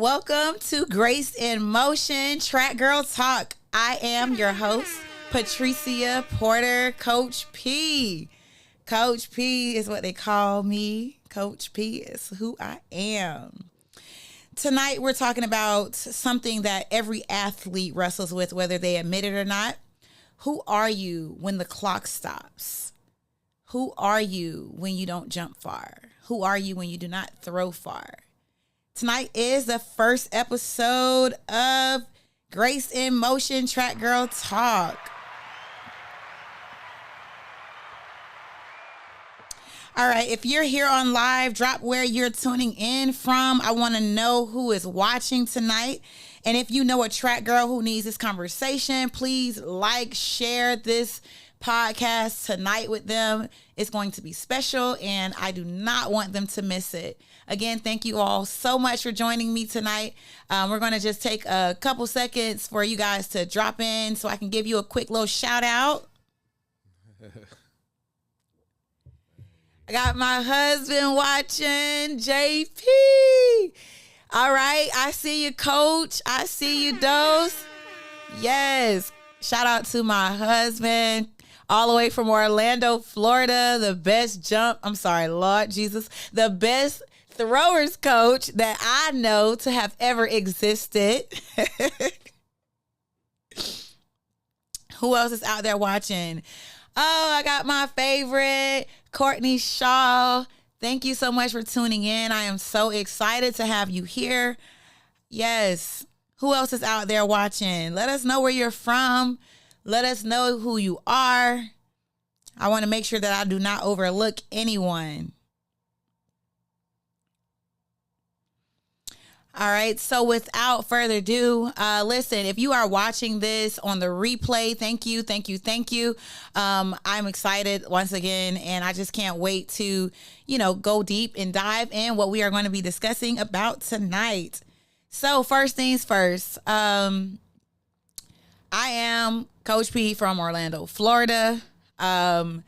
Welcome to Grace in Motion, Track Girl Talk. I am your host, Patrecia Porter, Coach P. Coach P is what they call me. Coach P is who I am. Tonight, we're talking about something that every athlete wrestles with, whether they admit it or not. Who are you when the clock stops? Who are you when you don't jump far? Who are you when you do not throw far? Tonight is the first episode of Grace in Motion, Track Girl Talk. All right, if you're here on live, drop where you're tuning in from. I want to know who is watching tonight. And if you know a track girl who needs this conversation, please like, share this podcast tonight with them. It's going to be special, and I do not want them to miss it. Again, thank you all so much for joining me tonight. We're going to just take a couple seconds for you guys to drop in so I can give you a quick little shout out. I got my husband watching, JP. All right. I see you, Coach. I see you, Dose. Yes. Shout out to my husband all the way from Orlando, Florida. The best Lord Jesus. The best throwers coach that I know to have ever existed. Who else is out there watching? Oh, I got my favorite, Courtney Shaw. Thank you so much for tuning in. I am so excited to have you here. Yes. Who else is out there watching? Let us know where you're from. Let us know who you are. I want to make sure that I do not overlook anyone. All right. So without further ado, listen, if you are watching this on the replay, thank you. I'm excited once again, and I just can't wait to, go deep and dive in what we are going to be discussing about tonight. So first things first, I am Coach P from Orlando, Florida. And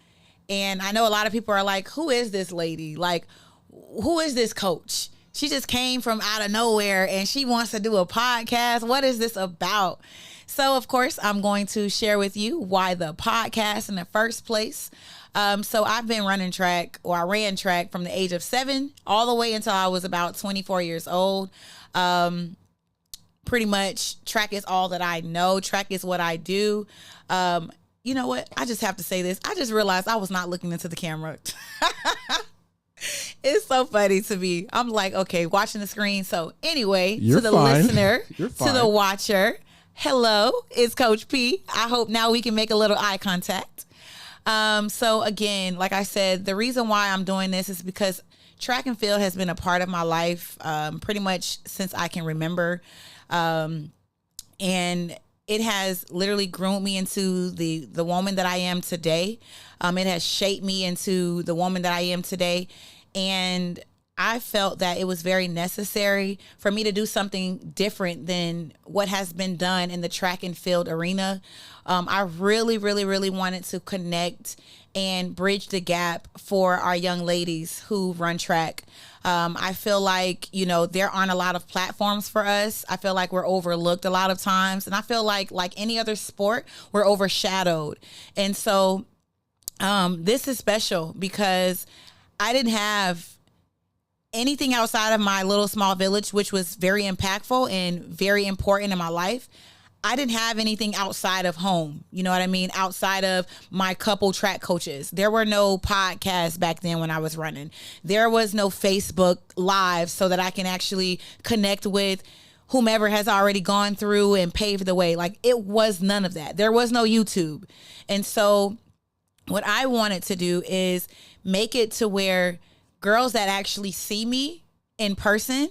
I know a lot of people are like, who is this lady? Like, who is this coach? She just came from out of nowhere and she wants to do a podcast. What is this about? So, of course, I'm going to share with you why the podcast in the first place. So I've been running track, or I ran track from the age of 7 all the way until I was about 24 years old. Pretty much track is all that I know. Track is what I do. You know what? I just have to say this. I just realized I was not looking into the camera. It's so funny to me. I'm like, okay, watching the screen. So anyway, You're to the fine. listener, You're to fine. the watcher, hello, it's Coach P. I hope now we can make a little eye contact. So again, like I said, the reason why I'm doing this is because track and field has been a part of my life pretty much since I can remember. And it has literally groomed me into the woman that I am today. It has shaped me into the woman that I am today. And I felt that it was very necessary for me to do something different than what has been done in the track and field arena. I really, really, really wanted to connect and bridge the gap for our young ladies who run track. I feel like, there aren't a lot of platforms for us. I feel like we're overlooked a lot of times. And I feel like any other sport, we're overshadowed. And so this is special because I didn't have anything outside of my little small village, which was very impactful and very important in my life. I didn't have anything outside of home. You know what I mean? Outside of my couple track coaches. There were no podcasts back then when I was running. There was no Facebook Live so that I can actually connect with whomever has already gone through and paved the way. Like, it was none of that. There was no YouTube. And so what I wanted to do is make it to where girls that actually see me in person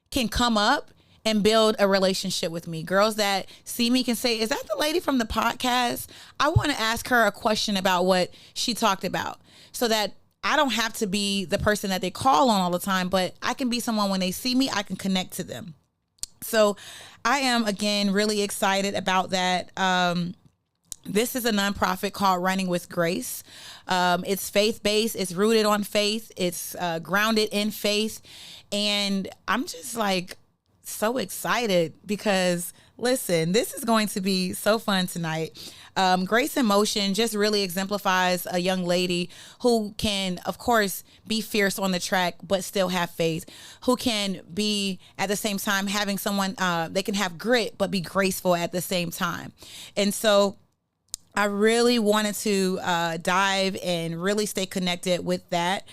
can come up and build a relationship with me. Girls that see me can say, is that the lady from the podcast? I want to ask her a question about what she talked about, so that I don't have to be the person that they call on all the time, but I can be someone when they see me, I can connect to them. So I am, again, really excited about that. This is a nonprofit called Running with Grace. It's faith-based. It's rooted on faith. It's grounded in faith. And I'm just like, so excited because, listen, this is going to be so fun tonight. Grace in Motion just really exemplifies a young lady who can, of course, be fierce on the track, but still have faith, who can be at the same time having someone, they can have grit, but be graceful at the same time. And so I really wanted to dive and really stay connected with that.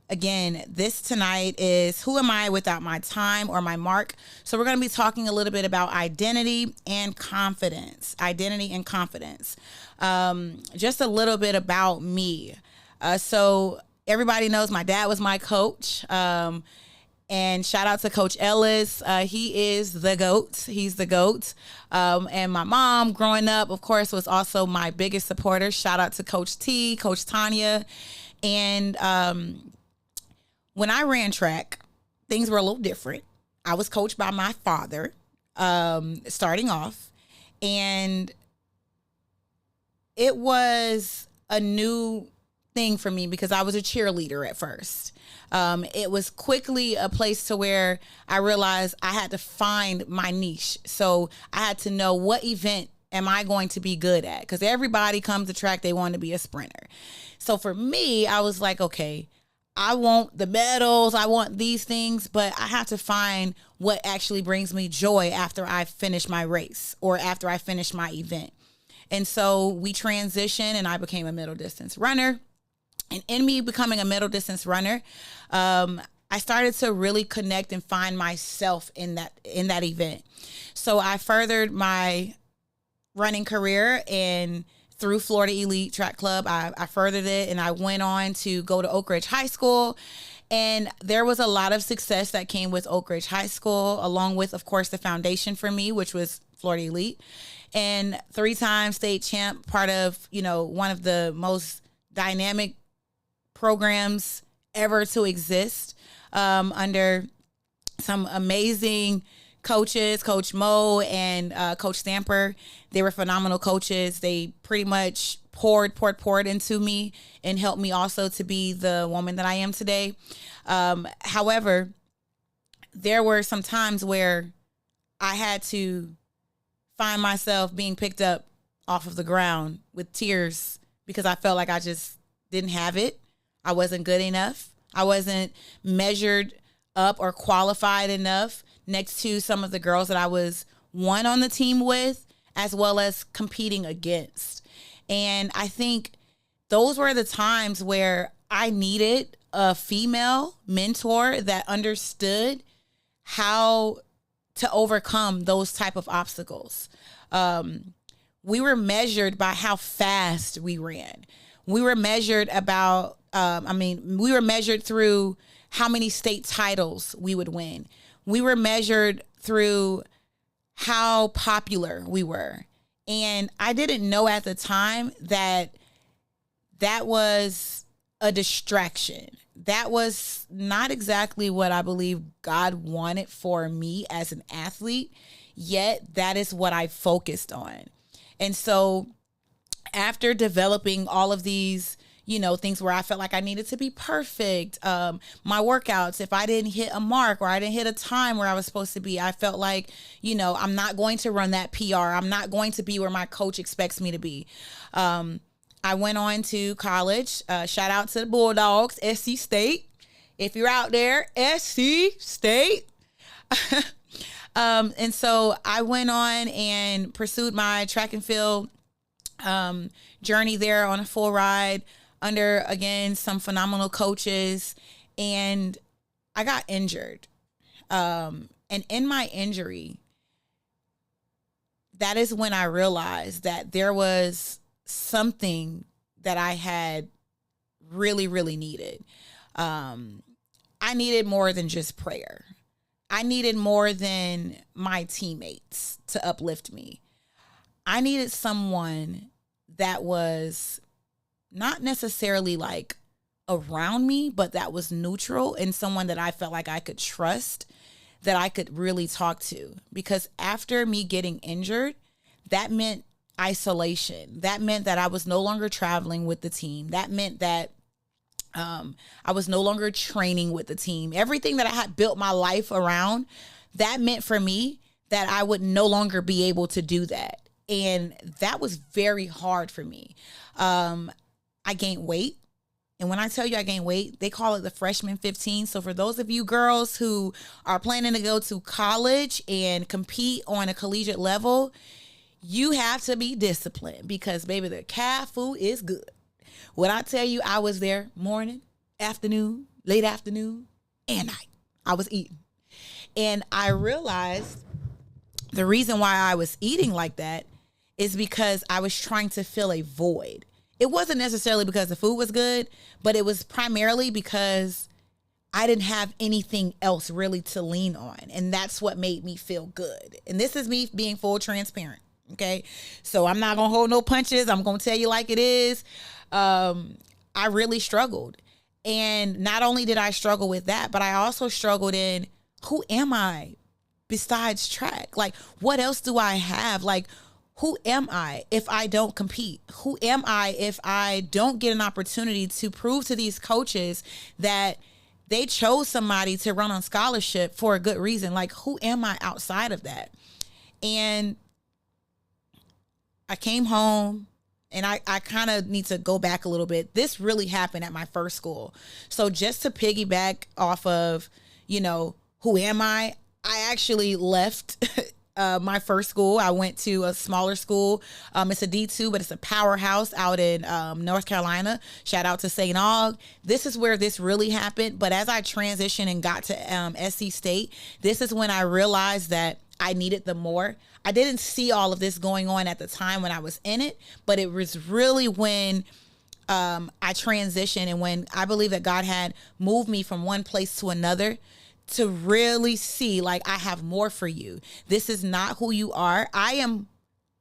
Again, this tonight is Who Am I Without My Time or My Mark? So we're going to be talking a little bit about identity and confidence. Identity and confidence. Just a little bit about me. So everybody knows my dad was my coach. And shout out to Coach Ellis. He is the GOAT. He's the GOAT. And my mom growing up, of course, was also my biggest supporter. Shout out to Coach T, Coach Tanya. And when I ran track, things were a little different. I was coached by my father, starting off. And it was a new thing for me because I was a cheerleader at first. It was quickly a place to where I realized I had to find my niche. So I had to know what event am I going to be good at? Because everybody comes to track, they want to be a sprinter. So for me, I was like, okay, I want the medals, I want these things, but I have to find what actually brings me joy after I finish my race or after I finish my event. And so we transitioned and I became a middle distance runner. And in me becoming a middle distance runner, I started to really connect and find myself in that event. So I furthered my running career and through Florida Elite Track Club, I furthered it and I went on to go to Oak Ridge High School. And there was a lot of success that came with Oak Ridge High School, along with, of course, the foundation for me, which was Florida Elite. And 3-time state champ, part of, one of the most dynamic programs ever to exist, under some amazing coaches, Coach Mo and Coach Stamper. They were phenomenal coaches. They pretty much poured into me and helped me also to be the woman that I am today. However, there were some times where I had to find myself being picked up off of the ground with tears because I felt like I just didn't have it. I wasn't good enough. I wasn't measured up or qualified enough next to some of the girls that I was on the team with, as well as competing against. And I think those were the times where I needed a female mentor that understood how to overcome those type of obstacles. We were measured by how fast we ran. We were measured we were measured through how many state titles we would win. We were measured through how popular we were. And I didn't know at the time that was a distraction. That was not exactly what I believe God wanted for me as an athlete, yet that is what I focused on. And so after developing all of these, things where I felt like I needed to be perfect, my workouts, if I didn't hit a mark or I didn't hit a time where I was supposed to be, I felt like, I'm not going to run that PR. I'm not going to be where my coach expects me to be. I went on to college. Shout out to the Bulldogs, SC State. If you're out there, SC State. And so I went on and pursued my track and field journey there on a full ride under, again, some phenomenal coaches. And I got injured. And in my injury, that is when I realized that there was something that I had really, really needed. I needed more than just prayer. I needed more than my teammates to uplift me. I needed someone that was not necessarily like around me, but that was neutral and someone that I felt like I could trust, that I could really talk to. Because after me getting injured, that meant isolation. That meant that I was no longer traveling with the team. That meant that I was no longer training with the team. Everything that I had built my life around, that meant for me that I would no longer be able to do that. And that was very hard for me. I gained weight. And when I tell you I gained weight, they call it the freshman 15. So for those of you girls who are planning to go to college and compete on a collegiate level, you have to be disciplined because, baby, the calf food is good. When I tell you I was there morning, afternoon, late afternoon, and night, I was eating. And I realized the reason why I was eating like that is because I was trying to fill a void. It wasn't necessarily because the food was good, but it was primarily because I didn't have anything else really to lean on. And that's what made me feel good. And this is me being full transparent. Okay. So I'm not going to hold no punches. I'm going to tell you like it is. I really struggled. And not only did I struggle with that, but I also struggled in who am I besides track? Like, what else do I have? Like, who am I if I don't compete? Who am I if I don't get an opportunity to prove to these coaches that they chose somebody to run on scholarship for a good reason? Like, who am I outside of that? And I came home, and I kind of need to go back a little bit. This really happened at my first school. So just to piggyback off of, who am I actually left my first school. I went to a smaller school. It's a D2, but it's a powerhouse out in North Carolina. Shout out to St. Aug. This is where this really happened. But as I transitioned and got to SC State, this is when I realized that I needed the more. I didn't see all of this going on at the time when I was in it, but it was really when I transitioned and when I believe that God had moved me from one place to another to really see, like, I have more for you. This is not who you are. I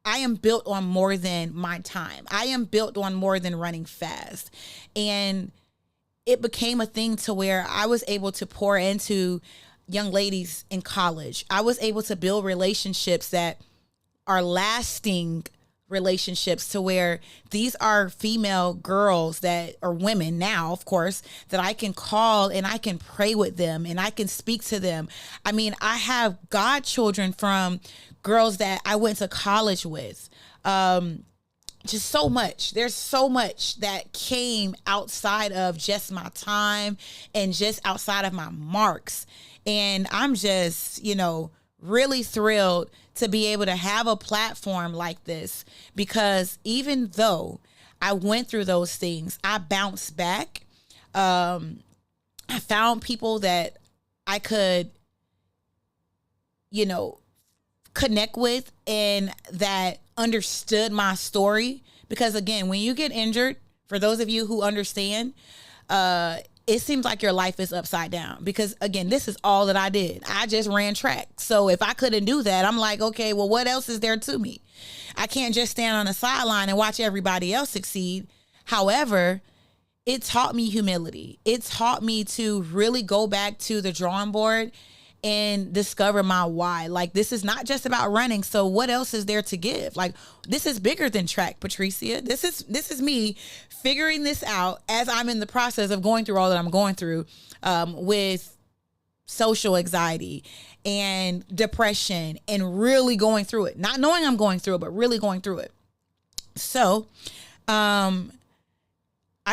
am built on more than my time. I am built on more than running fast. And it became a thing to where I was able to pour into young ladies in college. I was able to build relationships that are lasting relationships to where these are female girls that are women now, of course, that I can call and I can pray with them and I can speak to them. I mean, I have godchildren from girls that I went to college with. Just so much. There's so much that came outside of just my time and just outside of my marks. And I'm just, really thrilled to be able to have a platform like this, because even though I went through those things, I bounced back. I found people that I could, connect with and that understood my story. Because again, when you get injured, for those of you who understand, it seems like your life is upside down, because again, this is all that I did. I just ran track. So if I couldn't do that, I'm like, okay, well, what else is there to me? I can't just stand on the sideline and watch everybody else succeed. However, it taught me humility. It taught me to really go back to the drawing board and discover my why. Like, this is not just about running. So what else is there to give? Like, this is bigger than track, Patrecia. This is me figuring this out as I'm in the process of going through all that I'm going through with social anxiety and depression and really going through it. Not knowing I'm going through it, but really going through it. So I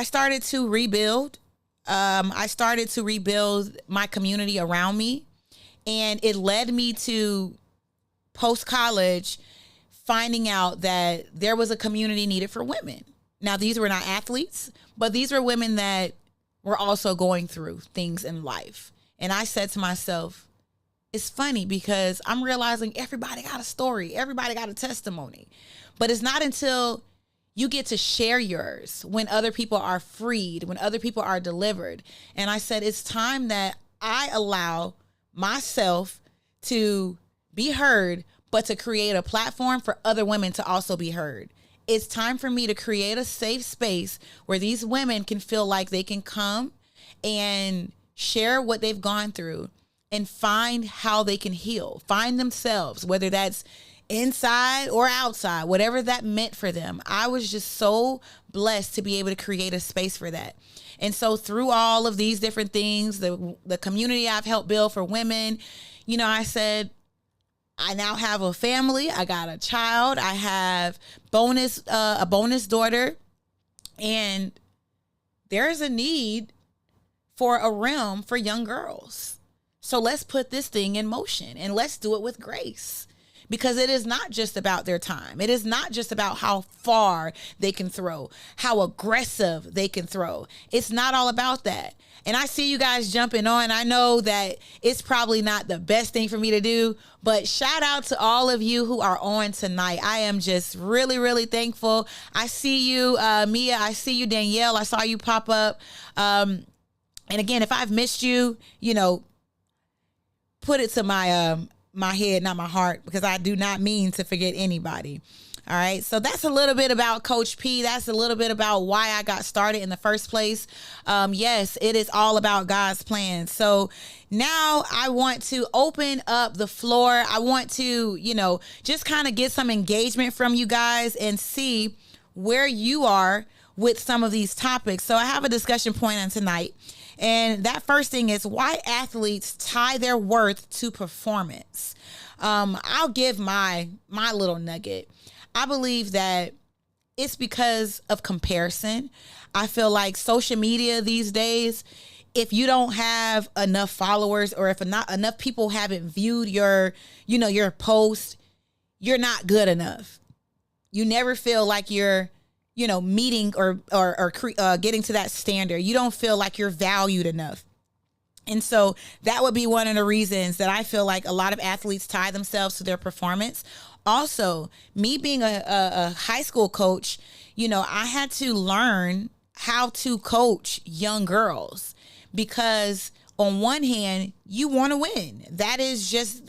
started to rebuild. I started to rebuild my community around me. And it led me to post-college finding out that there was a community needed for women. Now, these were not athletes, but these were women that were also going through things in life. And I said to myself, it's funny because I'm realizing everybody got a story. Everybody got a testimony. But it's not until you get to share yours when other people are freed, when other people are delivered. And I said, it's time that I allow myself to be heard, but to create a platform for other women to also be heard. It's time for me to create a safe space where these women can feel like they can come and share what they've gone through and find how they can heal, find themselves, whether that's inside or outside, whatever that meant for them. I was just so blessed to be able to create a space for that. And so through all of these different things, the community I've helped build for women, you know, I said, I now have a family. I got a child. I have a bonus daughter. And there is a need for a realm for young girls. So let's put this thing in motion and let's do it with grace. Because it is not just about their time. It is not just about how far they can throw, how aggressive they can throw. It's not all about that. And I see you guys jumping on. I know that it's probably not the best thing for me to do, but shout out to all of you who are on tonight. I am just really, really thankful. I see you, Mia. I see you, Danielle. I saw you pop up. And again, if I've missed you, you know, put it to my head, not my heart, because I do not mean to forget anybody. All right. So that's a little bit about Coach P. That's a little bit about why I got started in the first place. Yes, it is all about God's plan. So now I want to open up the floor. I want to, you know, just kind of get some engagement from you guys and see where you are with some of these topics. So I have a discussion point on tonight. And that first thing is why athletes tie their worth to performance. I'll give my little nugget. I believe that it's because of comparison. I feel like social media these days, if you don't have enough followers or if not enough people haven't viewed your post, you're not good enough. You never feel like you're, you know, meeting or getting to that standard. You don't feel like you're valued enough. And so that would be one of the reasons that I feel like a lot of athletes tie themselves to their performance. Also, me being a high school coach, you know, I had to learn how to coach young girls because on one hand, you want to win. That is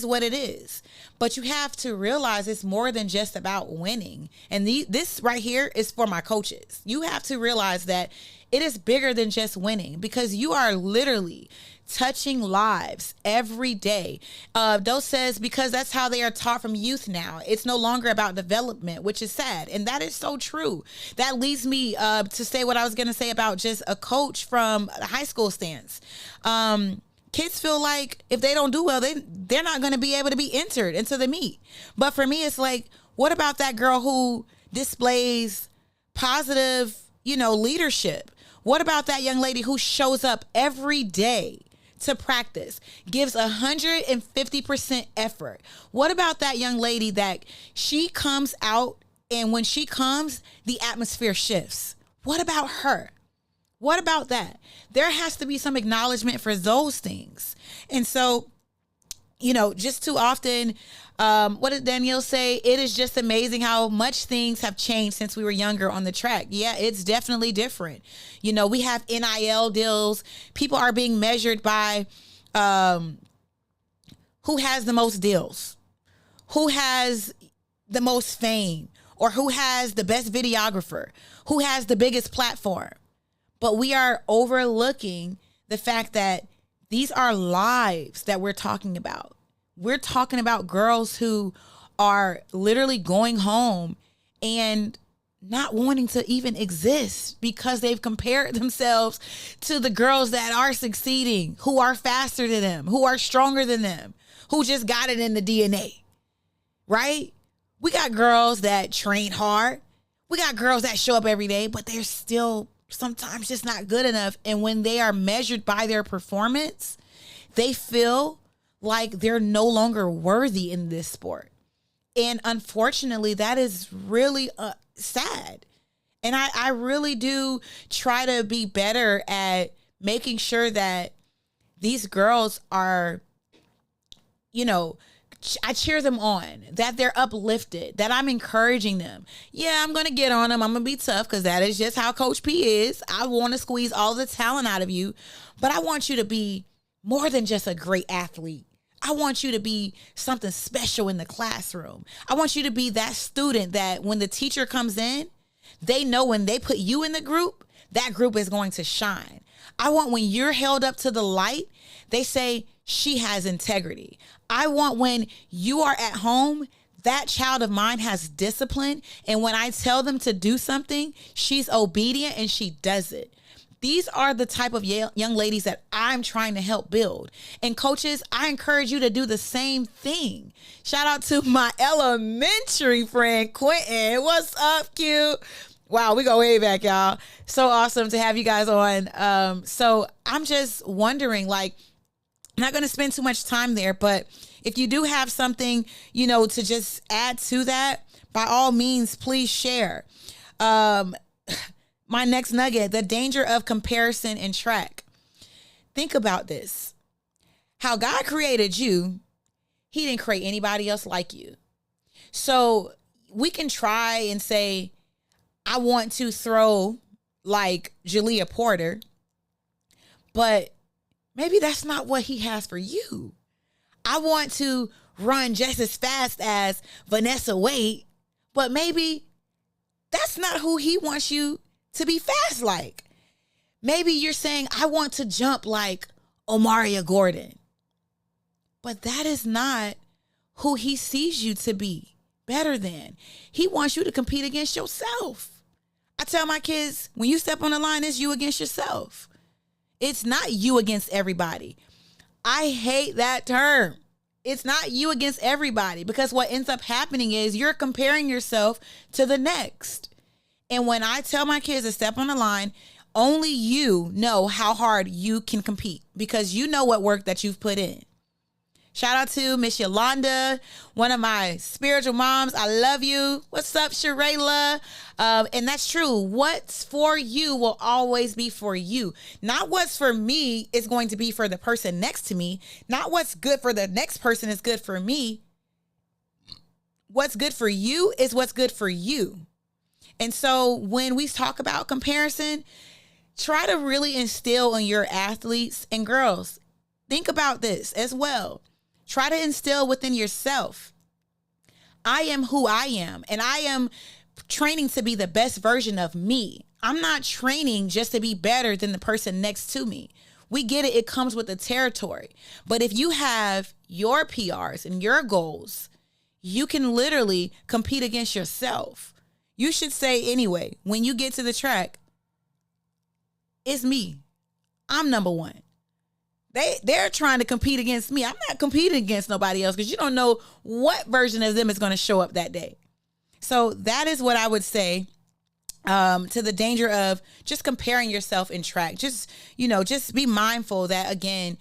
what it is. But you have to realize it's more than just about winning. And this right here is for my coaches. You have to realize that it is bigger than just winning because you are literally touching lives every day. Doe says because that's how they are taught from youth now. It's no longer about development, which is sad. And that is so true. That leads me to say what I was going to say about just a coach from a high school stance. Kids feel like if they don't do well, they're not going to be able to be entered into the meet. But for me, it's like, what about that girl who displays positive, you know, leadership? What about that young lady who shows up every day to practice, gives 150% effort? What about that young lady that she comes out and when she comes, the atmosphere shifts? What about her? What about that? There has to be some acknowledgement for those things. And so, you know, just too often, what did Danielle say? It is just amazing how much things have changed since we were younger on the track. Yeah, it's definitely different. You know, we have NIL deals. People are being measured by who has the most deals, who has the most fame, or who has the best videographer, who has the biggest platform. But we are overlooking the fact that these are lives that we're talking about. We're talking about girls who are literally going home and not wanting to even exist because they've compared themselves to the girls that are succeeding, who are faster than them, who are stronger than them, who just got it in the DNA, right? We got girls that train hard. We got girls that show up every day, but they're still sometimes just not good enough. And when they are measured by their performance, they feel like they're no longer worthy in this sport. And unfortunately, that is really sad. And I really do try to be better at making sure that these girls are, you know, I cheer them on, that they're uplifted, that I'm encouraging them. Yeah, I'm going to get on them. I'm going to be tough because that is just how Coach P is. I want to squeeze all the talent out of you, but I want you to be more than just a great athlete. I want you to be something special in the classroom. I want you to be that student that when the teacher comes in, they know when they put you in the group, that group is going to shine. I want when you're held up to the light, they say, she has integrity. I want when you are at home, that child of mine has discipline. And when I tell them to do something, she's obedient and she does it. These are the type of young ladies that I'm trying to help build. And coaches, I encourage you to do the same thing. Shout out to my elementary friend, Quentin. What's up, Q? Wow, we go way back, y'all. So awesome to have you guys on. So I'm just wondering, like, I'm not going to spend too much time there, but if you do have something, to just add to that, by all means, please share. My next nugget, the danger of comparison in track. Think about this. How God created you, he didn't create anybody else like you. So we can try and say, I want to throw like Jalea Porter, but maybe that's not what he has for you. I want to run just as fast as Vanessa Wade, but maybe that's not who he wants you to be fast like. Maybe you're saying, I want to jump like Omaria Gordon, but that is not who he sees you to be better than. He wants you to compete against yourself. I tell my kids, when you step on the line, it's you against yourself. It's not you against everybody. I hate that term. It's not you against everybody, because what ends up happening is you're comparing yourself to the next. And when I tell my kids to step on the line, only you know how hard you can compete, because you know what work that you've put in. Shout out to Miss Yolanda, one of my spiritual moms. I love you. What's up, Sharayla? And that's true. What's for you will always be for you. Not what's for me is going to be for the person next to me. Not what's good for the next person is good for me. What's good for you is what's good for you. And so when we talk about comparison, try to really instill in your athletes and girls, think about this as well. Try to instill within yourself, I am who I am, and I am training to be the best version of me. I'm not training just to be better than the person next to me. We get it. It comes with the territory. But if you have your PRs and your goals, you can literally compete against yourself. You should say anyway, when you get to the track, it's me. I'm number one. They're trying to compete against me. I'm not competing against nobody else, because you don't know what version of them is going to show up that day. So that is what I would say to the danger of just comparing yourself in track. Just be mindful that, again,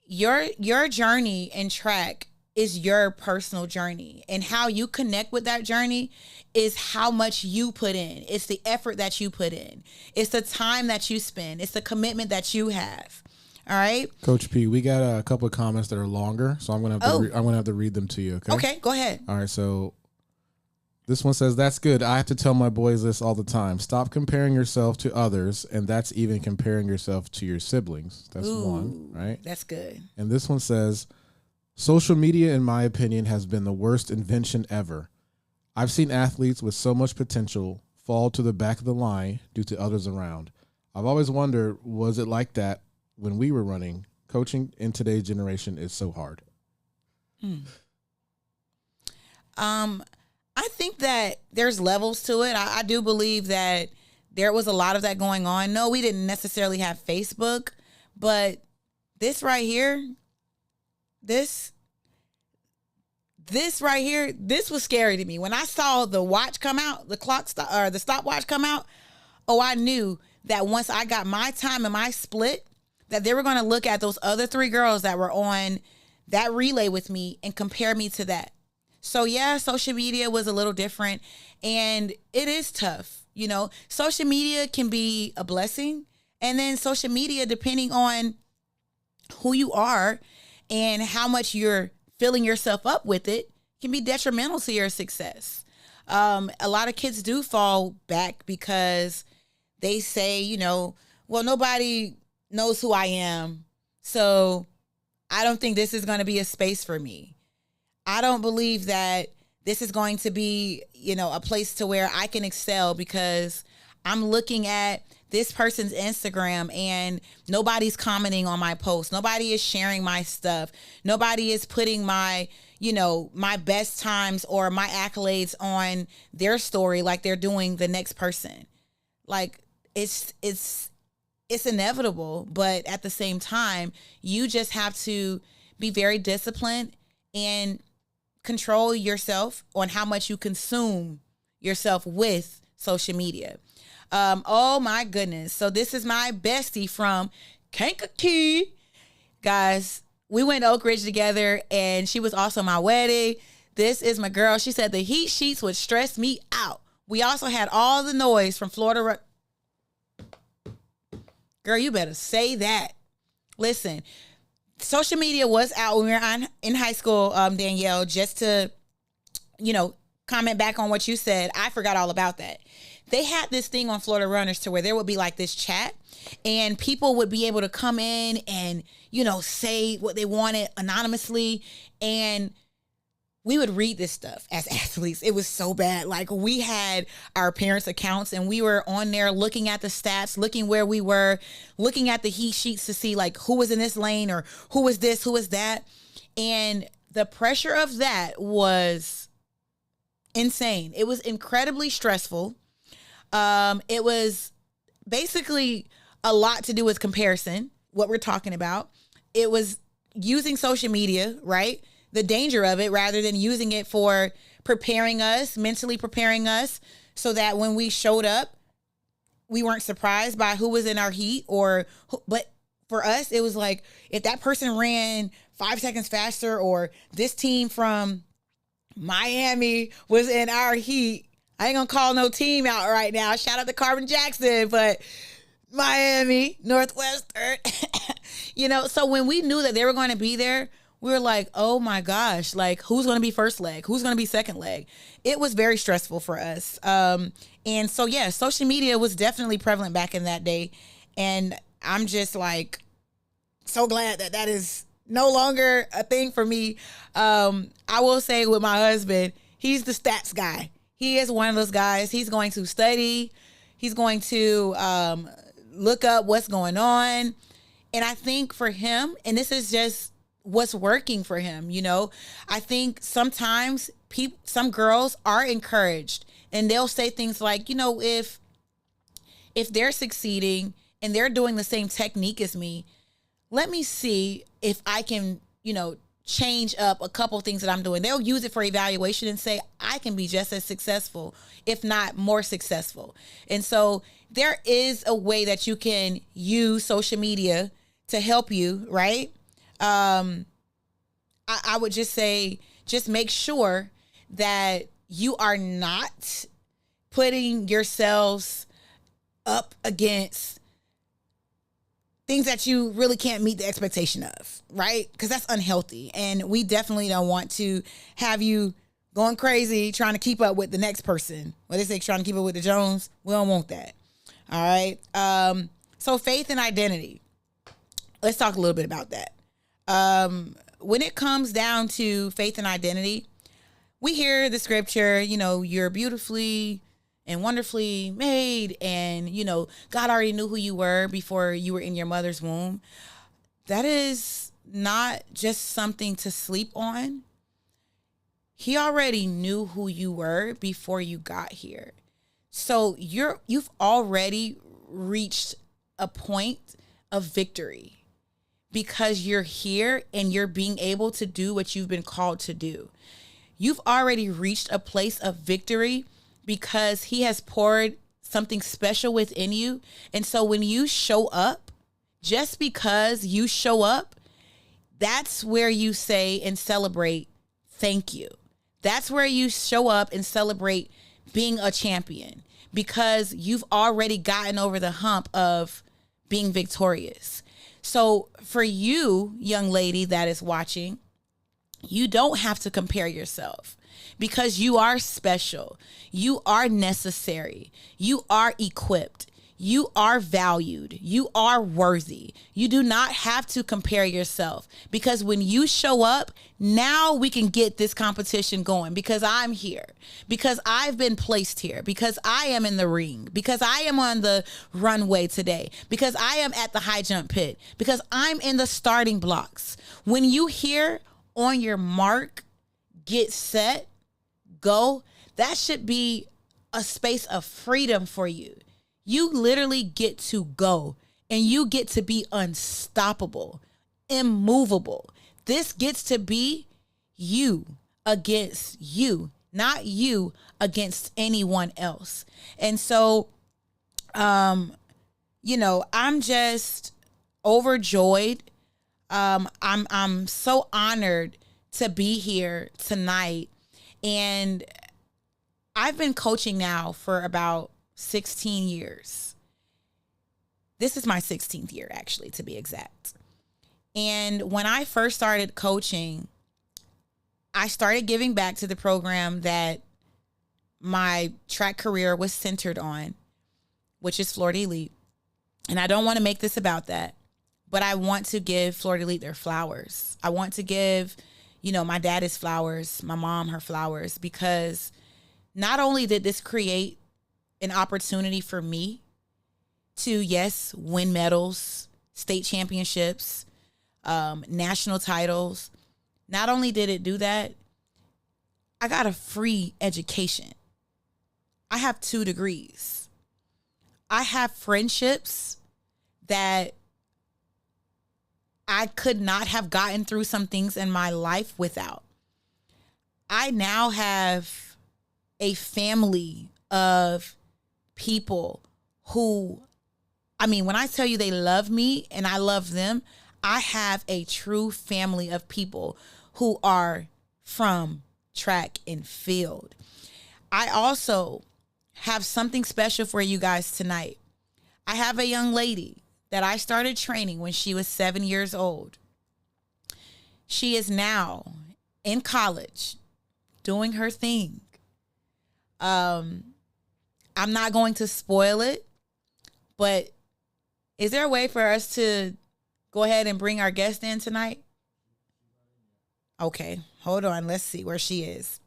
your journey in track is your personal journey, and how you connect with that journey is how much you put in. It's the effort that you put in. It's the time that you spend. It's the commitment that you have. All right, Coach P, we got a couple of comments that are longer, so I'm gonna have to read them to you. Okay, go ahead. All right, so this one says, that's good. I have to tell my boys this all the time. Stop comparing yourself to others, and that's even comparing yourself to your siblings. That's one, right? That's good. And this one says, social media, in my opinion, has been the worst invention ever. I've seen athletes with so much potential fall to the back of the line due to others around. I've always wondered, was it like that when we were running? Coaching in today's generation is so hard. I think that there's levels to it. I do believe that there was a lot of that going on. No, we didn't necessarily have Facebook, but this right here, this right here, this was scary to me. When I saw the watch come out, the stopwatch come out, I knew that once I got my time and my split, that they were going to look at those other three girls that were on that relay with me and compare me to that. So yeah, social media was a little different, and it is tough. Social media can be a blessing, and then social media, depending on who you are and how much you're filling yourself up with it, can be detrimental to your success. A lot of kids do fall back because they say, well, nobody knows who I am, so I don't think this is going to be a space for me. I don't believe that this is going to be, a place to where I can excel, because I'm looking at this person's Instagram and nobody's commenting on my post. Nobody is sharing my stuff. Nobody is putting my, my best times or my accolades on their story like they're doing the next person. Like it's inevitable, but at the same time, you just have to be very disciplined and control yourself on how much you consume yourself with social media. Oh my goodness. So this is my bestie from Kankakee. Guys, we went to Oak Ridge together and she was also my wedding. This is my girl. She said the heat sheets would stress me out. We also had all the noise from Florida. Girl, you better say that. Listen, social media was out when we were in high school, Danielle, just to, comment back on what you said. I forgot all about that. They had this thing on Florida Runners to where there would be like this chat and people would be able to come in and, say what they wanted anonymously. And we would read this stuff as athletes. It was so bad. Like we had our parents' accounts and we were on there looking at the stats, looking where we were, looking at the heat sheets to see like who was in this lane or who was this, who was that. And the pressure of that was insane. It was incredibly stressful. It was basically a lot to do with comparison, what we're talking about. It was using social media, right? The danger of it rather than using it for preparing us, mentally preparing us so that when we showed up, we weren't surprised by who was in our heat but for us, it was like if that person ran 5 seconds faster or this team from Miami was in our heat. I ain't gonna call no team out right now. Shout out to Carmen Jackson, but Miami, Northwestern, so when we knew that they were going to be there, we were like, oh my gosh, like who's going to be first leg? Who's going to be second leg? It was very stressful for us. And so, yeah, social media was definitely prevalent back in that day. And I'm just like so glad that is no longer a thing for me. I will say with my husband, he's the stats guy. He is one of those guys. He's going to study. He's going to look up what's going on. And I think for him, and this is just what's working for him, I think sometimes some girls are encouraged and they'll say things like, if they're succeeding and they're doing the same technique as me, let me see if I can, change up a couple things that I'm doing. They'll use it for evaluation and say, I can be just as successful, if not more successful. And so there is a way that you can use social media to help you, right? I would just say, just make sure that you are not putting yourselves up against things that you really can't meet the expectation of, right? Because that's unhealthy. And we definitely don't want to have you going crazy trying to keep up with the next person. What they say, trying to keep up with the Jones. We don't want that. All right. So faith and identity. Let's talk a little bit about that. When it comes down to faith and identity, we hear the scripture, you're beautifully and wonderfully made. And, God already knew who you were before you were in your mother's womb. That is not just something to sleep on. He already knew who you were before you got here. So you've already reached a point of victory because you're here and you're being able to do what you've been called to do. You've already reached a place of victory because he has poured something special within you. And so when you show up, just because you show up, that's where you say and celebrate, thank you. That's where you show up and celebrate being a champion because you've already gotten over the hump of being victorious. So for you, young lady that is watching, you don't have to compare yourself because you are special. You are necessary. You are equipped. You are valued. You are worthy. You do not have to compare yourself, because when you show up, now we can get this competition going, because I'm here, because I've been placed here, because I am in the ring, because I am on the runway today, because I am at the high jump pit, because I'm in the starting blocks. When you hear on your mark, get set, go, that should be a space of freedom for you. You literally get to go, and you get to be unstoppable, immovable. This gets to be you against you, not you against anyone else. And so, I'm just overjoyed. I'm so honored to be here tonight. And I've been coaching now for about 16 years. This is my 16th year, actually, to be exact. And when I first started coaching, I started giving back to the program that my track career was centered on, which is Florida Elite. And I don't want to make this about that, but I want to give Florida Elite their flowers. I want to give, my dad his flowers, my mom her flowers, because not only did this create an opportunity for me to, yes, win medals, state championships, national titles. Not only did it do that, I got a free education. I have 2 degrees. I have friendships that I could not have gotten through some things in my life without. I now have a family of people who, when I tell you they love me and I love them, I have a true family of people who are from track and field. I also have something special for you guys tonight. I have a young lady that I started training when she was 7 years old. She is now in college doing her thing. I'm not going to spoil it, but is there a way for us to go ahead and bring our guest in tonight? Okay, hold on. Let's see where she is.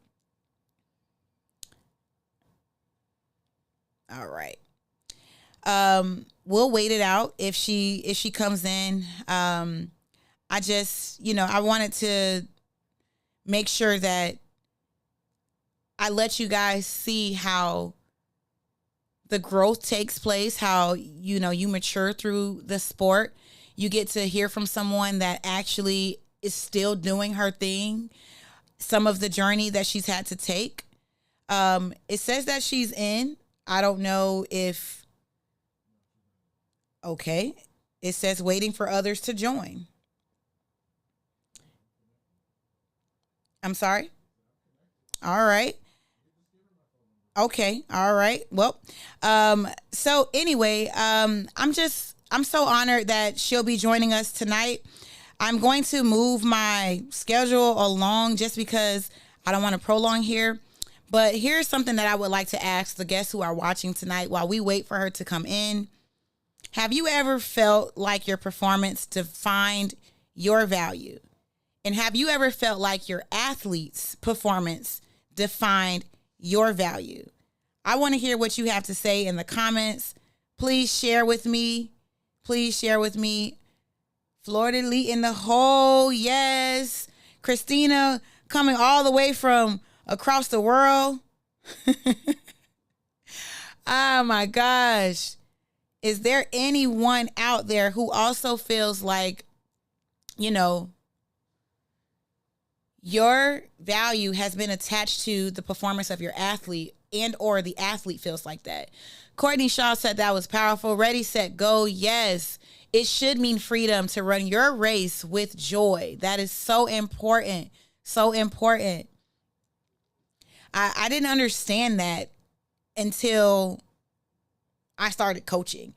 All right. We'll wait it out if she comes in. I just, I wanted to make sure that I let you guys see how the growth takes place, how, you mature through the sport. You get to hear from someone that actually is still doing her thing, some of the journey that she's had to take. It says that she's in. I don't know if, okay. It says waiting for others to join. I'm sorry. All right. Okay. All right. Well, so anyway, I'm so honored that she'll be joining us tonight. I'm going to move my schedule along just because I don't want to prolong here. But here's something that I would like to ask the guests who are watching tonight while we wait for her to come in. Have you ever felt like your performance defined your value? And have you ever felt like your athlete's performance defined your value? I want to hear what you have to say in the comments. Please share with me. Please share with me. Florida Elite in the hole. Yes. Christina coming all the way from across the world. Oh my gosh. Is there anyone out there who also feels like, your value has been attached to the performance of your athlete, and or the athlete feels like that? Courtney Shaw said that was powerful. Ready, set, go. Yes, it should mean freedom to run your race with joy. That is so important. So important. I didn't understand that until I started coaching.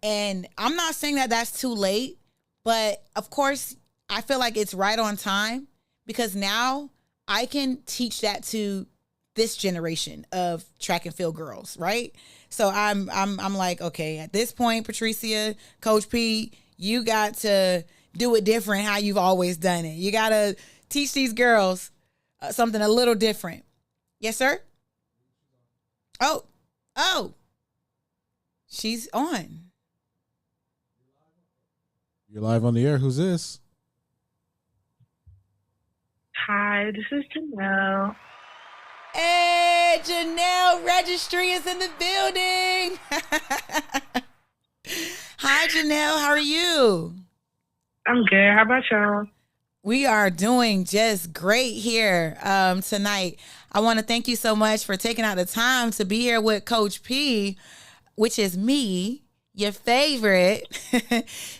And I'm not saying that that's too late, but of course, I feel like it's right on time, because now I can teach that to this generation of track and field girls, right? So I'm like, okay, at this point, Patrecia, Coach P, you got to do it different how you've always done it. You got to teach these girls something a little different. Yes, sir? Oh, she's on. You're live on the air. Who's this? Hi, this is Janelle. Hey, Janelle Registry is in the building. Hi, Janelle. How are you? I'm good. How about y'all? We are doing just great here tonight. I want to thank you so much for taking out the time to be here with Coach P, which is me, your favorite,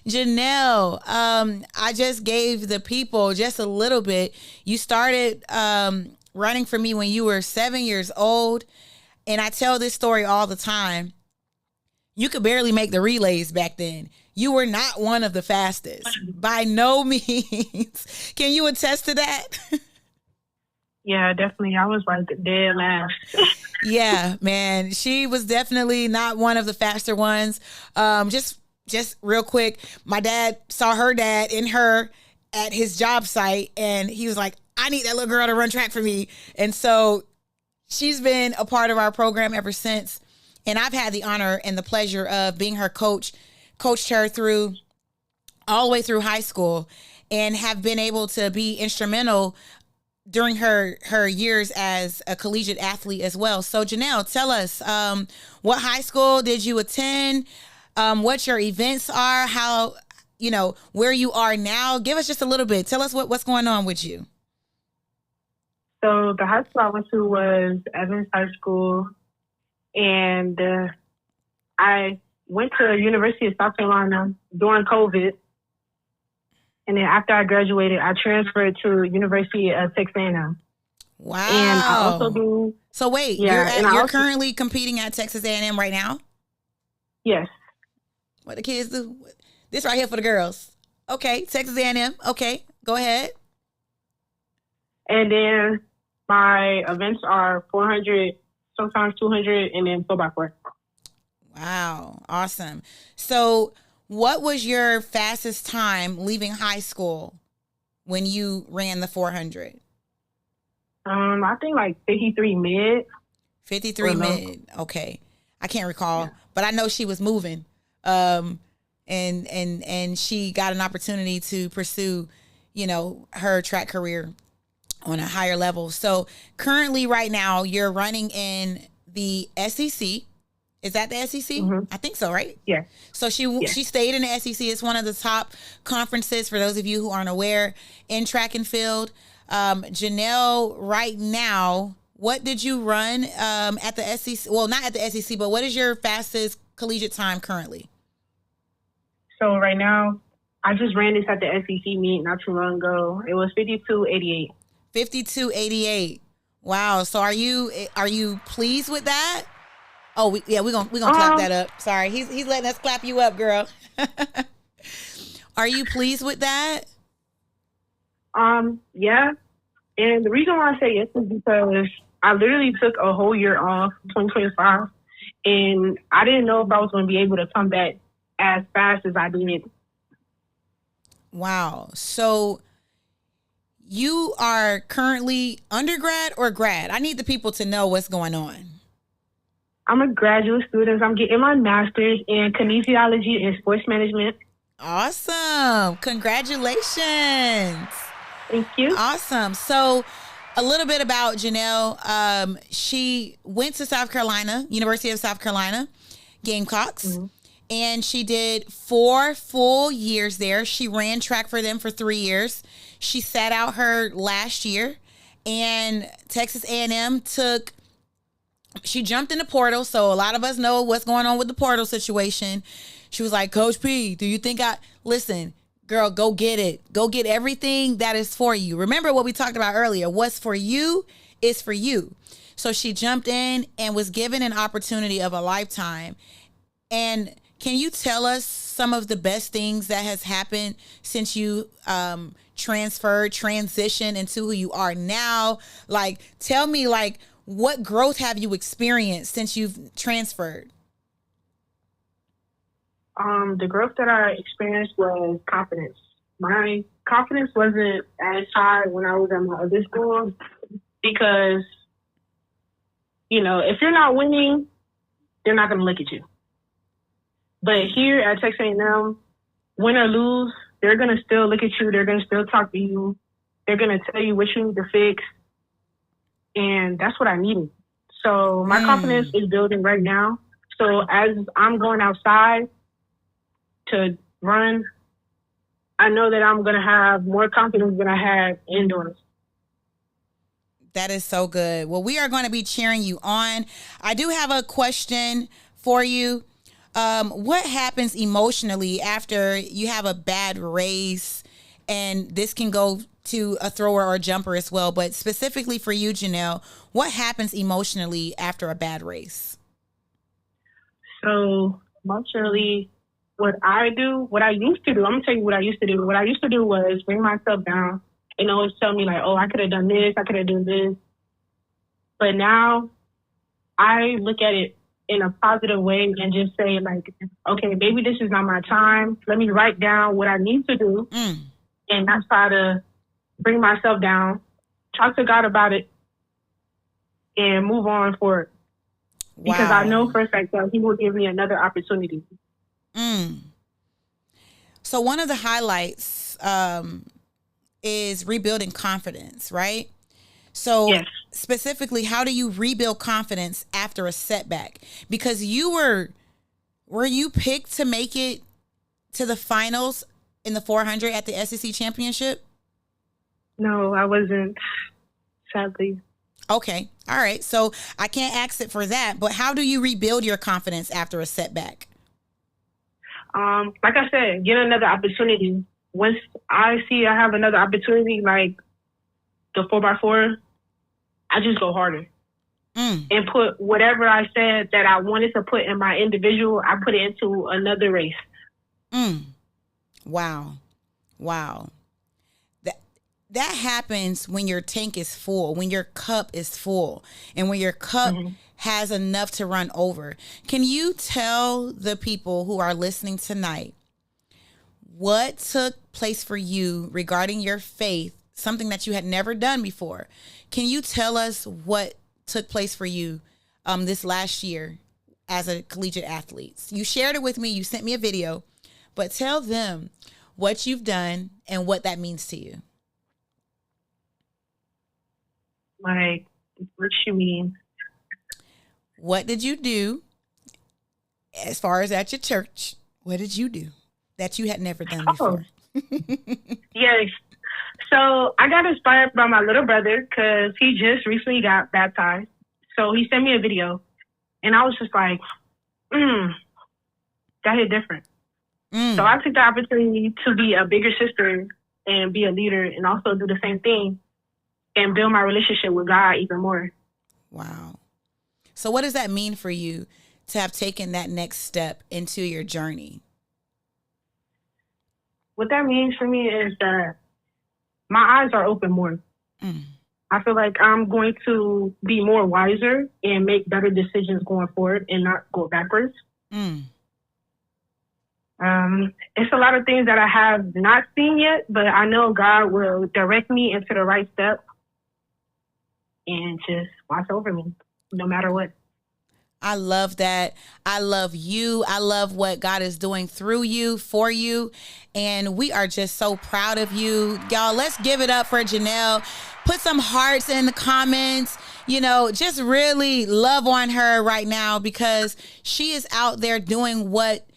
Janelle. I just gave the people just a little bit. You started running for me when you were 7 years old, and I tell this story all the time. You could barely make the relays back then. You were not one of the fastest, by no means. Can you attest to that? Yeah, definitely. I was like dead last. Yeah, man. She was definitely not one of the faster ones. Just real quick, my dad saw her dad in her at his job site, and he was like, I need that little girl to run track for me. And so she's been a part of our program ever since. And I've had the honor and the pleasure of being her coach, coached her through all the way through high school, and have been able to be instrumental during her years as a collegiate athlete as well. So Janelle, tell us, what high school did you attend? What your events are, how, where you are now. Give us just a little bit. Tell us what's going on with you. So the high school I went to was Evans High School, and I went to University of South Carolina during COVID. And then after I graduated, I transferred to University of Texas A&M. Wow. And I also do. So wait, you're currently competing at Texas A&M right now? Yes. What the kids do? This right here for the girls. Okay, Texas A&M. Okay, go ahead. And then my events are 400, sometimes 200, and then 4x4. Wow, awesome. So what was your fastest time leaving high school when you ran the 400? I think like 53 mid. 53 mid. Okay. I can't recall, but I know she was moving. And she got an opportunity to pursue, her track career on a higher level. So currently right now you're running in the SEC. Is that the SEC? Mm-hmm. I think so, right? Yeah. So she stayed in the SEC. It's one of the top conferences, for those of you who aren't aware, in track and field. Janelle, right now, what did you run at the SEC? Well, not at the SEC, but what is your fastest collegiate time currently? So right now, I just ran this at the SEC meet not too long ago. It was 52.88. 52.88. Wow. So are you pleased with that? Oh, we're gonna clap that up. Sorry, he's letting us clap you up, girl. Are you pleased with that? Yeah. And the reason why I say yes is because I literally took a whole year off, 2025, and I didn't know if I was going to be able to come back as fast as I did. Wow. So you are currently undergrad or grad? I need the people to know what's going on. I'm a graduate student. I'm getting my master's in kinesiology and sports management. Awesome. Congratulations. Thank you. Awesome. So a little bit about Janelle. She went to South Carolina, University of South Carolina, Gamecocks, mm-hmm. and she did 4 full years there. She ran track for them for 3 years. She sat out her last year, and Texas A&M she jumped in the portal. So a lot of us know what's going on with the portal situation. She was like, Coach P, do you think listen, girl, go get it. Go get everything that is for you. Remember what we talked about earlier. What's for you is for you. So she jumped in and was given an opportunity of a lifetime. And can you tell us some of the best things that has happened since you transitioned into who you are now? Like, tell me, what growth have you experienced since you've transferred? The growth that I experienced was confidence. My confidence wasn't as high when I was at my other school because, you know, if you're not winning, they're not going to look at you. But here at Texas A&M, win or lose, they're going to still look at you. They're going to still talk to you. They're going to tell you what you need to fix. And that's what I needed. So my confidence is building right now. So as I'm going outside to run, I know that I'm going to have more confidence than I had indoors. That is so good. Well, we are going to be cheering you on. I do have a question for you. What happens emotionally after you have a bad race? And this can go to a thrower or a jumper as well. But specifically for you, Janelle, what happens emotionally after a bad race? So emotionally, what I used to do, I'm going to tell you what I used to do. What I used to do was bring myself down and always tell me like, oh, I could have done this, I could have done this. But now I look at it in a positive way and just say like, okay, maybe this is not my time. Let me write down what I need to do and not try to bring myself down, talk to God about it, and move on forward. Wow. Because I know for a fact that He will give me another opportunity. So one of the highlights is rebuilding confidence, right? So yes. Specifically, how do you rebuild confidence after a setback? Because were you picked to make it to the finals in the 400 at the SEC championship? No, I wasn't, sadly. Okay. All right. So I can't ask it for that, but how do you rebuild your confidence after a setback? Like I said, get another opportunity. Once I see I have another opportunity, like the 4x4, I just go harder and put whatever I said that I wanted to put in my individual, I put it into another race. Wow. That happens when your tank is full, when your cup is full, and when your cup has enough to run over. Can you tell the people who are listening tonight what took place for you regarding your faith, something that you had never done before? Can you tell us what took place for you this last year as a collegiate athlete? You shared it with me. You sent me a video, but tell them what you've done and what that means to you. Like, what you mean? What did you do as far as at your church? What did you do that you had never done before? Yes. So I got inspired by my little brother because he just recently got baptized. So he sent me a video and I was just like, that hit different. So I took the opportunity to be a bigger sister and be a leader and also do the same thing and build my relationship with God even more. Wow. So what does that mean for you to have taken that next step into your journey? What that means for me is that my eyes are open more. I feel like I'm going to be more wiser and make better decisions going forward and not go backwards. It's a lot of things that I have not seen yet, but I know God will direct me into the right step and just watch over me no matter what. I love that. I love you. I love what God is doing through you, for you. And we are just so proud of you. Y'all, let's give it up for Janelle. Put some hearts in the comments. You know, just really love on her right now because she is out there doing what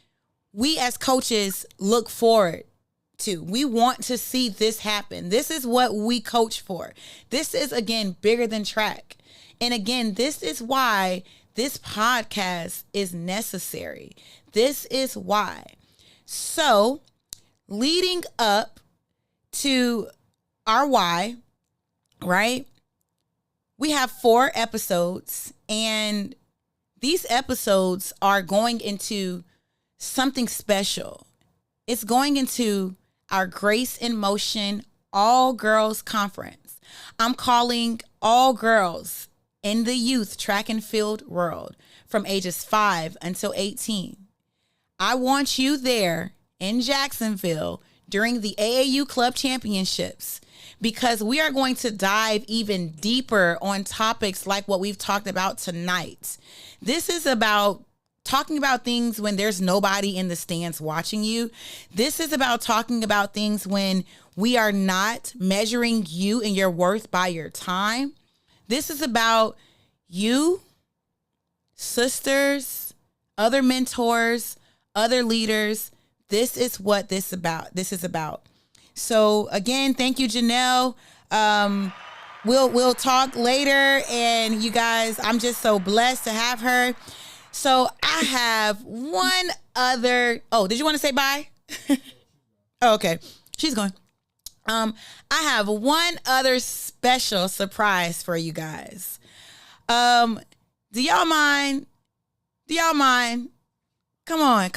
we as coaches look forward to. We want to see this happen. This is what we coach for. This is, again, bigger than track. And again, this is why this podcast is necessary. This is why. So, leading up to our why, right? We have 4 episodes, and these episodes are going into something special. It's going into our Grace in Motion all girls conference. I'm calling all girls in the youth track and field world from ages 5 until 18. I want you there in Jacksonville during the AAU Club Championships, because we are going to dive even deeper on topics like what we've talked about tonight. This is about talking about things when there's nobody in the stands watching you. This is about talking about things when we are not measuring you and your worth by your time. This is about you, sisters, other mentors, other leaders. This is what this is about. So again, thank you, Janelle. We'll talk later, and you guys, I'm just so blessed to have her. So I have one other. Oh, did you want to say bye? Oh, okay, she's going. I have one other special surprise for you guys. Do y'all mind? Come on,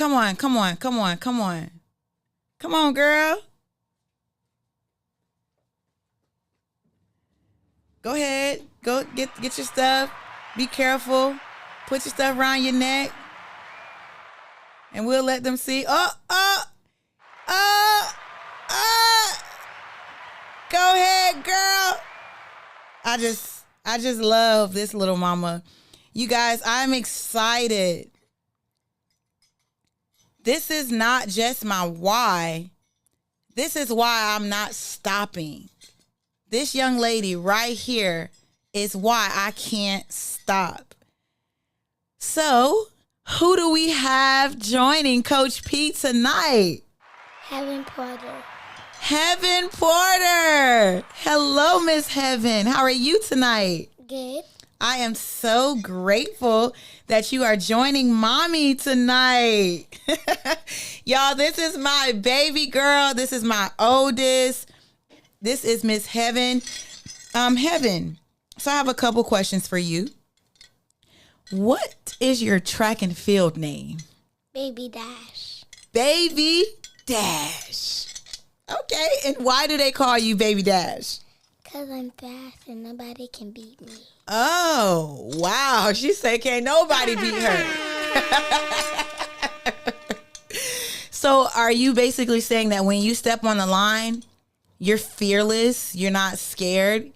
girl. Go ahead. Go get your stuff. Be careful. Put your stuff around your neck. And we'll let them see. Oh. Go ahead, girl. I just love this little mama. You guys, I'm excited. This is not just my why. This is why I'm not stopping. This young lady right here is why I can't stop. So, who do we have joining Coach P tonight? Heaven Porter. Heaven Porter. Hello, Miss Heaven. How are you tonight? Good. I am so grateful that you are joining mommy tonight. Y'all, this is my baby girl. This is my oldest. This is Miss Heaven. Heaven, so I have a couple questions for you. What is your track and field name? Baby Dash. Baby Dash. Okay, and why do they call you Baby Dash? Because I'm fast and nobody can beat me. Oh, wow. She said can't nobody beat her. So are you basically saying that when you step on the line, you're fearless, you're not scared?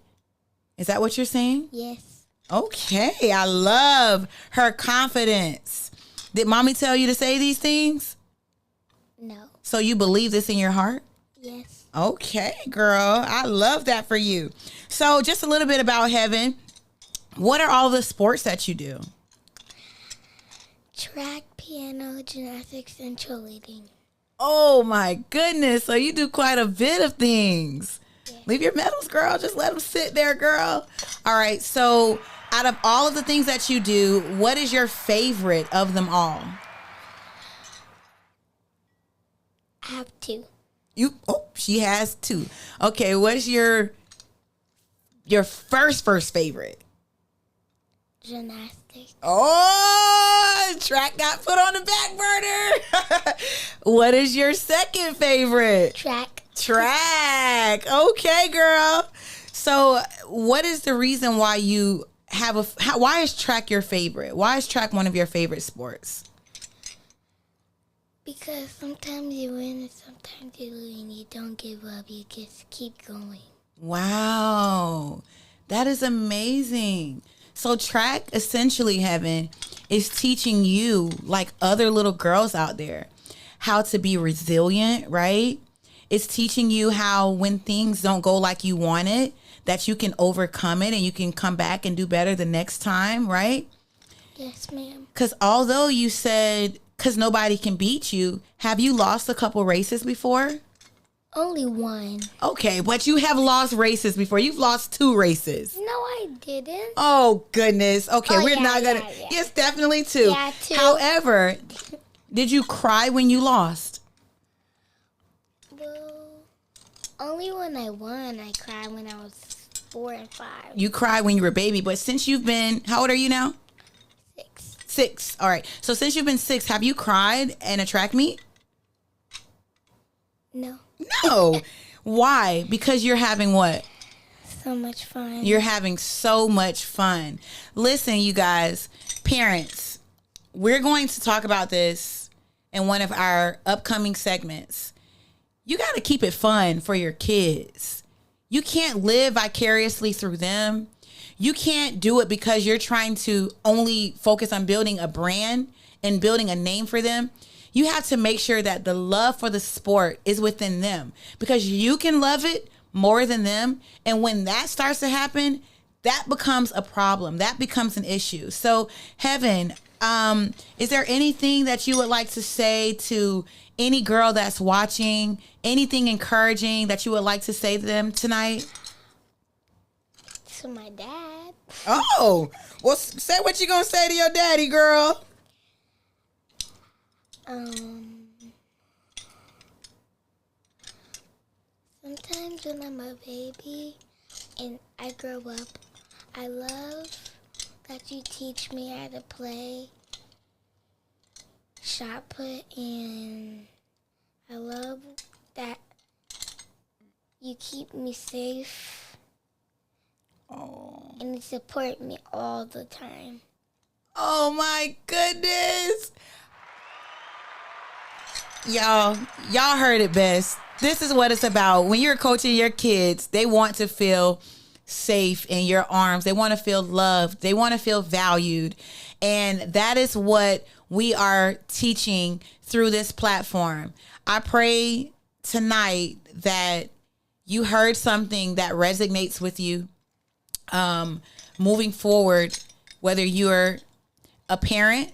Is that what you're saying? Yes. Okay, I love her confidence. Did mommy tell you to say these things? No. So you believe this in your heart? Yes. Okay, girl. I love that for you. So just a little bit about Heaven. What are all the sports that you do? Track, piano, gymnastics, and cheerleading. Oh my goodness. So you do quite a bit of things. Yeah. Leave your medals, girl. Just let them sit there, girl. All right. So out of all of the things that you do, what is your favorite of them all? I have two. She has two. Okay. What's your first favorite? Gymnastics. Oh, track got put on the back burner. What is your second favorite? Track. Track. Okay, girl. So what is the reason why you have why is track your favorite? Why is track one of your favorite sports? Because sometimes you win and sometimes you lose and you don't give up. You just keep going. Wow. That is amazing. So track, essentially, Heaven, is teaching you, like other little girls out there, how to be resilient, right? It's teaching you how when things don't go like you wanted, that you can overcome it and you can come back and do better the next time, right? Yes, ma'am. Because although you said, because nobody can beat you, have you lost a couple races before? Only one. Okay, but you have lost races before. You've lost 2 races. No, I didn't. Oh, goodness. Okay, Oh, we're yeah, not going to. yeah. Yes, definitely 2. Yeah, 2. However, did you cry when you lost? Well, only when I won. I cried when I was 4 and 5. You cried when you were a baby, but since you've been, how old are you now? 6. 6. All right. So since you've been 6, have you cried in a track meet? No. No. Why? Because you're having what? so much fun. You're having so much fun. Listen, you guys, parents, we're going to talk about this in one of our upcoming segments. You got to keep it fun for your kids. You can't live vicariously through them. You can't do it because you're trying to only focus on building a brand and building a name for them. You have to make sure that the love for the sport is within them, because you can love it more than them. And when that starts to happen, that becomes a problem. That becomes an issue. So, Heaven, is there anything that you would like to say to any girl that's watching? Anything encouraging that you would like to say to them tonight? To my dad. Oh, well, say what you gonna say to your daddy, girl. Sometimes when I'm a baby and I grow up, I love that you teach me how to play shot put, and I love that you keep me safe. Oh. And you support me all the time. Oh my goodness. Y'all heard it best. This is what it's about. When you're coaching your kids, they want to feel safe in your arms. They want to feel loved. They want to feel valued. And that is what we are teaching through this platform. I pray tonight that you heard something that resonates with you. Moving forward, whether you're a parent,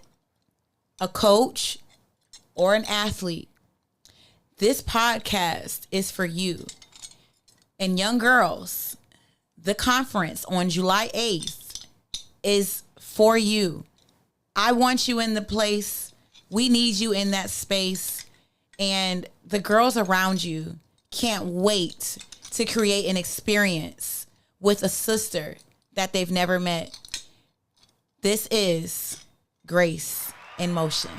a coach, or an athlete, this podcast is for you. And young girls, the conference on July 8th is for you. I want you in the place. We need you in that space. And the girls around you can't wait to create an experience with a sister that they've never met. This is Grace in Motion.